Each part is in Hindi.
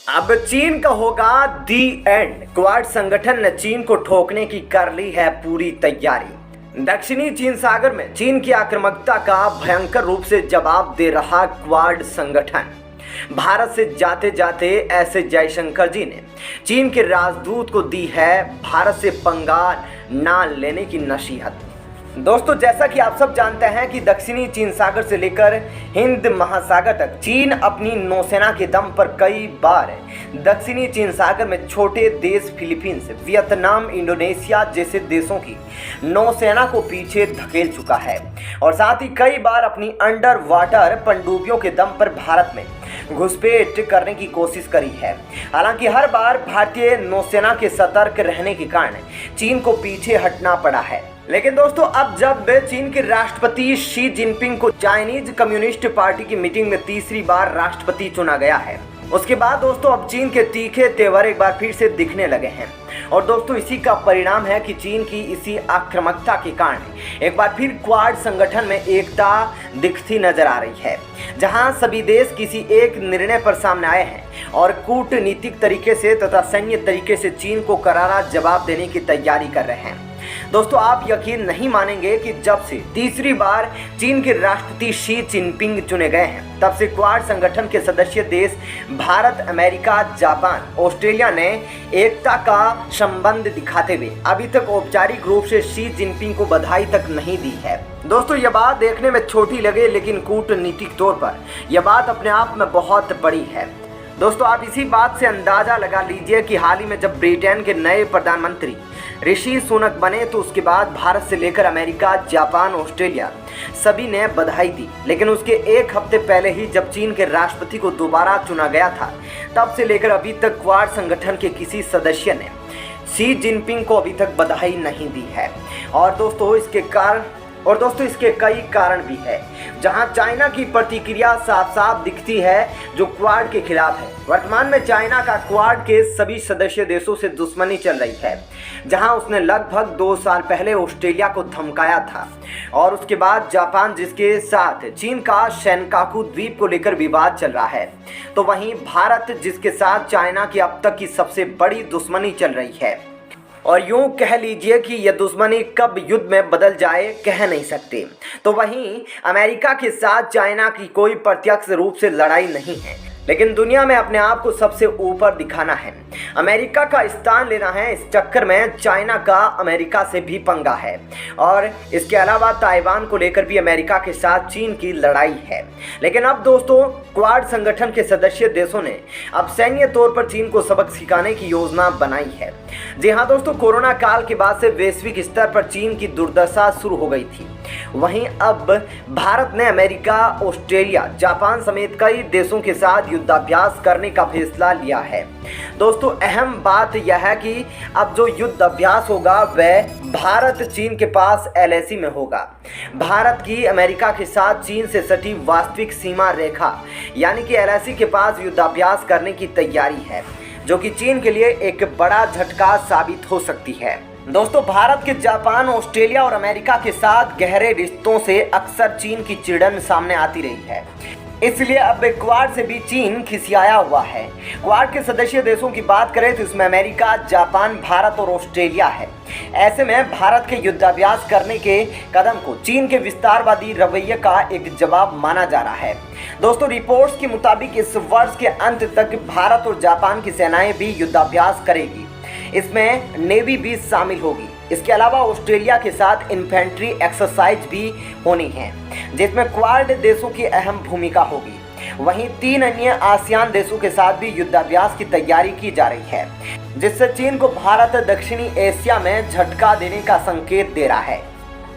अब चीन का होगा दी एंड। क्वाड संगठन ने चीन को ठोकने की कर ली है पूरी तैयारी। दक्षिणी चीन सागर में चीन की आक्रामकता का भयंकर रूप से जवाब दे रहा क्वाड संगठन। भारत से जाते जाते ऐसे जयशंकर जी ने चीन के राजदूत को दी है भारत से पंगा ना लेने की नसीहत। दोस्तों, जैसा कि आप सब जानते हैं कि दक्षिणी चीन सागर से लेकर हिंद महासागर तक चीन अपनी नौसेना के दम पर कई बार दक्षिणी चीन सागर में छोटे देश फिलीपींस, वियतनाम, इंडोनेशिया जैसे देशों की नौसेना को पीछे धकेल चुका है और साथ ही कई बार अपनी अंडर वाटर पनडुब्बियों के दम पर भारत में घुसपैठ करने की कोशिश करी है। हालांकि हर बार भारतीय नौसेना के सतर्क रहने के कारण चीन को पीछे हटना पड़ा है। लेकिन दोस्तों, अब जब चीन के राष्ट्रपति शी जिनपिंग को चाइनीज कम्युनिस्ट पार्टी की मीटिंग में तीसरी बार राष्ट्रपति चुना गया है, उसके बाद दोस्तों अब चीन के तीखे तेवर एक बार फिर से दिखने लगे हैं। और दोस्तों, इसी का परिणाम है कि चीन की इसी आक्रामकता के कारण एक बार फिर क्वाड संगठन में एकता दिखती नजर आ रही है, जहां सभी देश किसी एक निर्णय पर सामने आए हैं और कूटनीतिक तरीके से तथा सैन्य तरीके से चीन को करारा जवाब देने की तैयारी कर रहे हैं। दोस्तों, आप यकीन नहीं मानेंगे कि जब से तीसरी बार चीन के राष्ट्रपति शी जिनपिंग चुने गए हैं, तब से क्वाड संगठन के सदस्य देश भारत, अमेरिका, जापान, ऑस्ट्रेलिया ने एकता का संबंध दिखाते हुए अभी तक औपचारिक रूप से शी जिनपिंग को बधाई तक नहीं दी है। दोस्तों, यह बात देखने में छोटी लगे, लेकिन कूटनीतिक तौर पर यह बात अपने आप में बहुत बड़ी है। दोस्तों, आप इसी बात से अंदाजा लगा लीजिए कि हाल ही में जब ब्रिटेन के नए प्रधानमंत्री ऋषि सुनक बने, तो उसके बाद भारत से लेकर अमेरिका, जापान, ऑस्ट्रेलिया सभी ने बधाई दी। लेकिन उसके एक हफ्ते पहले ही जब चीन के राष्ट्रपति को दोबारा चुना गया था, तब से लेकर अभी तक क्वाड संगठन के किसी सदस्य ने शी जिनपिंग को अभी तक बधाई नहीं दी है। और दोस्तों, इसके कई कारण भी है, जहां चाइना की प्रतिक्रिया साफ साफ दिखती है जो क्वाड के खिलाफ है। वर्तमान में चाइना का क्वाड के सभी सदस्य देशों से दुश्मनी चल रही है, जहां उसने लगभग 2 साल पहले ऑस्ट्रेलिया को धमकाया था और उसके बाद जापान, जिसके साथ चीन का सेनकाकू द्वीप को लेकर विवाद चल रहा है, तो वहीं भारत, जिसके साथ चाइना की अब तक की सबसे बड़ी दुश्मनी चल रही है। और यूं कह लीजिए कि यह दुश्मनी कब युद्ध में बदल जाए कह नहीं सकते। तो वहीं अमेरिका के साथ चाइना की कोई प्रत्यक्ष रूप से लड़ाई नहीं है, लेकिन दुनिया में अपने आप को सबसे ऊपर दिखाना है, अमेरिका का स्थान लेना है। इस चक्कर में चाइना का अमेरिका से भी पंगा है और इसके अलावा ताइवान को लेकर भी अमेरिका के साथ चीन की लड़ाई है। लेकिन अब दोस्तों, क्वाड संगठन के सदस्य देशों ने अब सैन्य तौर पर चीन को सबक सिखाने की योजना बनाई है। जी हाँ दोस्तों, कोरोना काल के बाद से वैश्विक स्तर पर चीन की दुर्दशा शुरू हो गई थी। वहीं अब भारत ने अमेरिका, ऑस्ट्रेलिया, जापान समेत कई देशों के साथ युद्धाभ्यास करने का फैसला लिया है। दोस्तों, अहम बात यह है कि अब जो युद्ध अभ्यास होगा वह भारत चीन के पास LAC में होगा। भारत की अमेरिका के साथ चीन से सटी वास्तविक सीमा रेखा यानी कि LAC के पास युद्धाभ्यास करने की तैयारी है, जो कि चीन के लिए एक बड़ा झटका साबित हो सकती है। दोस्तों, भारत के जापान, ऑस्ट्रेलिया और अमेरिका के साथ गहरे रिश्तों से अक्सर चीन की चिड़न सामने आती रही है, इसलिए अब क्वाड से भी चीन खिसियाया हुआ है। क्वाड के सदस्य देशों की बात करें तो इसमें अमेरिका, जापान, भारत और ऑस्ट्रेलिया है। ऐसे में भारत के युद्धाभ्यास करने के कदम को चीन के विस्तारवादी रवैये का एक जवाब माना जा रहा है। दोस्तों, रिपोर्ट्स के मुताबिक इस वर्ष के अंत तक भारत और जापान की सेनाएं भी युद्धाभ्यास करेगी। इसमें नेवी भी शामिल होगी। इसके अलावा ऑस्ट्रेलिया के साथ इन्फेंट्री एक्सरसाइज भी होनी है, जिसमें क्वाड देशों की अहम भूमिका होगी। वहीं 3 अन्य आसियान देशों के साथ भी युद्धाभ्यास की तैयारी की जा रही है, जिससे चीन को भारत दक्षिणी एशिया में झटका देने का संकेत दे रहा है।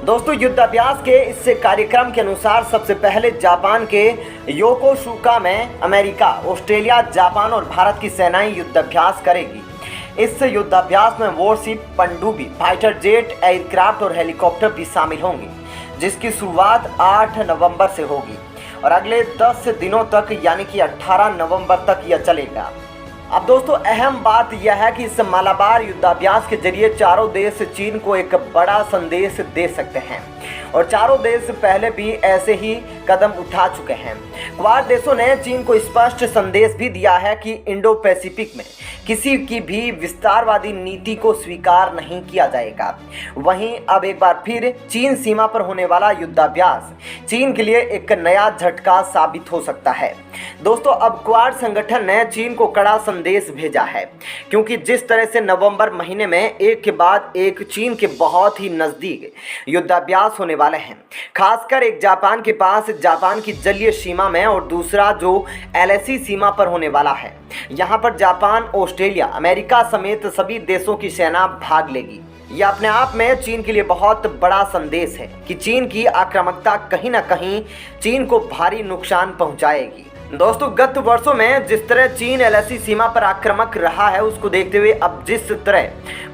दोस्तों, युद्धाभ्यास के इस कार्यक्रम के अनुसार सबसे पहले जापान के योकोसुका में अमेरिका, ऑस्ट्रेलिया, जापान और भारत की सेनाएं युद्धाभ्यास करेगी। इस युद्धाभ्यास में वॉरशिप, पनडुब्बी, फाइटर जेट, एयरक्राफ्ट और हेलीकॉप्टर भी शामिल होंगे, जिसकी शुरुआत 8 नवंबर से होगी और अगले 10 दिनों तक यानी कि 18 नवंबर तक यह चलेगा। अब दोस्तों, अहम बात यह है कि इस मालाबार युद्धाभ्यास के जरिए चारों देश चीन को एक बड़ा संदेश दे सकते हैं और चारों देश पहले भी ऐसे ही कदम उठा चुके हैं। क्वाड देशों ने चीन को स्पष्ट संदेश भी दिया है कि इंडो पैसिफिक में किसी की भी विस्तारवादी नीति को स्वीकार नहीं किया जाएगा। वहीं अब एक बार फिर चीन सीमा पर होने वाला युद्धाभ्यास चीन के लिए एक नया झटका साबित हो सकता है। दोस्तों, अब क्वाड संगठन ने चीन को कड़ा संदेश भेजा है, क्योंकि जिस तरह से नवंबर महीने में एक के बाद एक चीन के बहुत ही नज़दीक युद्धाभ्यास होने वाले हैं, खासकर एक जापान के पास जापान की जलीय सीमा में और दूसरा जो LAC सीमा पर होने वाला है। यहाँ पर जापान, ऑस्ट्रेलिया, अमेरिका समेत सभी देशों की सेना भाग लेगी। यह अपने आप में चीन के लिए बहुत बड़ा संदेश है कि चीन की आक्रामकता कहीं ना कहीं चीन को भारी नुकसान पहुंचाएगी। दोस्तों, गत वर्षों में जिस तरह चीन LAC सीमा पर आक्रामक रहा है, उसको देखते हुए अब जिस तरह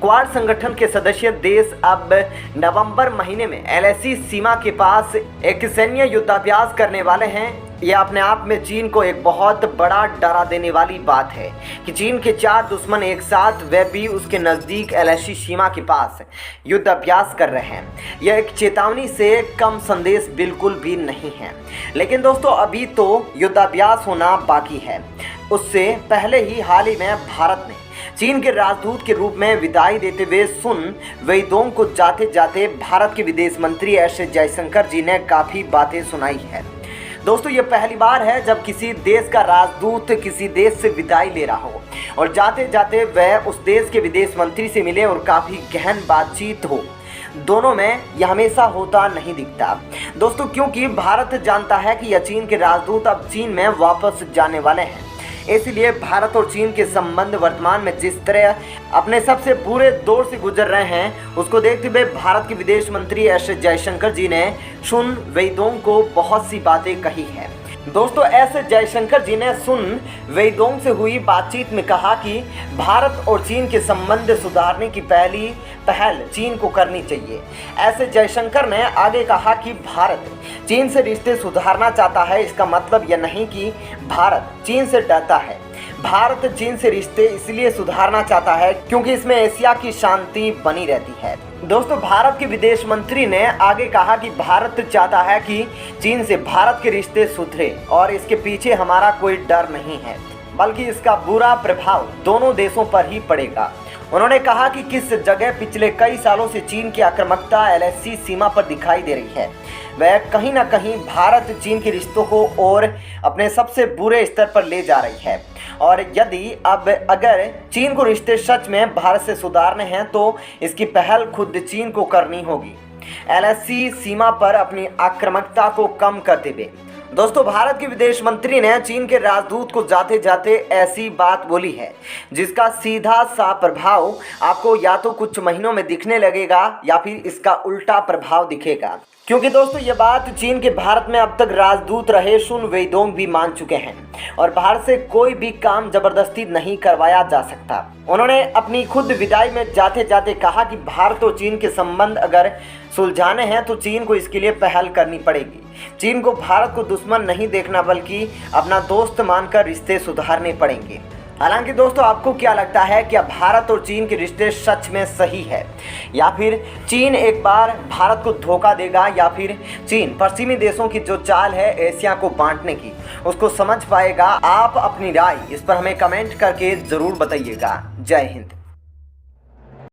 क्वाड संगठन के सदस्य देश अब नवंबर महीने में LAC सीमा के पास एक सैन्य युद्धाभ्यास करने वाले हैं, यह अपने आप में चीन को एक बहुत बड़ा डरा देने वाली बात है कि चीन के 4 दुश्मन एक साथ वे भी उसके नज़दीक LAC सीमा के पास युद्धाभ्यास कर रहे हैं। यह एक चेतावनी से कम संदेश बिल्कुल भी नहीं है। लेकिन दोस्तों, अभी तो युद्धाभ्यास होना बाकी है। उससे पहले ही हाल ही में भारत ने चीन के राजदूत के रूप में विदाई देते हुए सुन वेइदोंग को जाते जाते भारत के विदेश मंत्री एस जयशंकर जी ने काफ़ी बातें सुनाई है। दोस्तों, ये पहली बार है जब किसी देश का राजदूत किसी देश से विदाई ले रहा हो और जाते जाते वह उस देश के विदेश मंत्री से मिले और काफ़ी गहन बातचीत हो। दोनों में यह हमेशा होता नहीं दिखता दोस्तों, क्योंकि भारत जानता है कि यह चीन के राजदूत अब चीन में वापस जाने वाले हैं। इसलिए भारत और चीन के संबंध वर्तमान में जिस तरह अपने सबसे बुरे दौर से गुजर रहे हैं, उसको देखते हुए भारत के विदेश मंत्री एस जयशंकर जी ने सुन वेइदोंग को बहुत सी बातें कही है। दोस्तों, एस जयशंकर जी ने सुन वेइदोंग से हुई बातचीत में कहा कि भारत और चीन के संबंध सुधारने की पहली पहल चीन को करनी चाहिए। एस जयशंकर ने आगे कहा कि भारत चीन से रिश्ते सुधारना चाहता है। इसका मतलब यह नहीं कि भारत चीन से डरता है। भारत चीन से रिश्ते इसलिए सुधारना चाहता है क्योंकि इसमें एशिया की शांति बनी रहती है। दोस्तों, भारत के विदेश मंत्री ने आगे कहा कि भारत चाहता है कि चीन से भारत के रिश्ते सुधरे और इसके पीछे हमारा कोई डर नहीं है, बल्कि इसका बुरा प्रभाव दोनों देशों पर ही पड़ेगा। उन्होंने कहा कि किस जगह पिछले कई सालों से चीन की आक्रामकता LAC सीमा पर दिखाई दे रही है, वह कहीं ना कहीं भारत चीन के रिश्तों को और अपने सबसे बुरे स्तर पर ले जा रही है। और यदि अगर चीन को रिश्ते सच में भारत से सुधारने हैं तो इसकी पहल खुद चीन को करनी होगी, LAC सीमा पर अपनी आक्रामकता को कम करते हुए। दोस्तों, भारत के विदेश मंत्री ने चीन के राजदूत को जाते जाते ऐसी बात बोली है जिसका सीधा सा प्रभाव आपको या तो कुछ महीनों में दिखने लगेगा या फिर इसका उल्टा प्रभाव दिखेगा। क्योंकि दोस्तों, ये बात चीन के भारत में अब तक राजदूत रहे सुन वेइदोंग भी मान चुके हैं और भारत से कोई भी काम जबरदस्ती नहीं करवाया जा सकता। उन्होंने अपनी खुद विदाई में जाते जाते कहा कि भारत और चीन के संबंध अगर सुलझाने हैं तो चीन को इसके लिए पहल करनी पड़ेगी। चीन को भारत को दुश्मन नहीं देखना बल्कि अपना दोस्त मानकर रिश्ते सुधारने पड़ेंगे। हालांकि दोस्तों, आपको क्या लगता है, क्या भारत और चीन के रिश्ते सच में सही है या फिर चीन एक बार भारत को धोखा देगा या फिर चीन पश्चिमी देशों की जो चाल है एशिया को बांटने की उसको समझ पाएगा? आप अपनी राय इस पर हमें कमेंट करके ज़रूर बताइएगा। जय हिंद।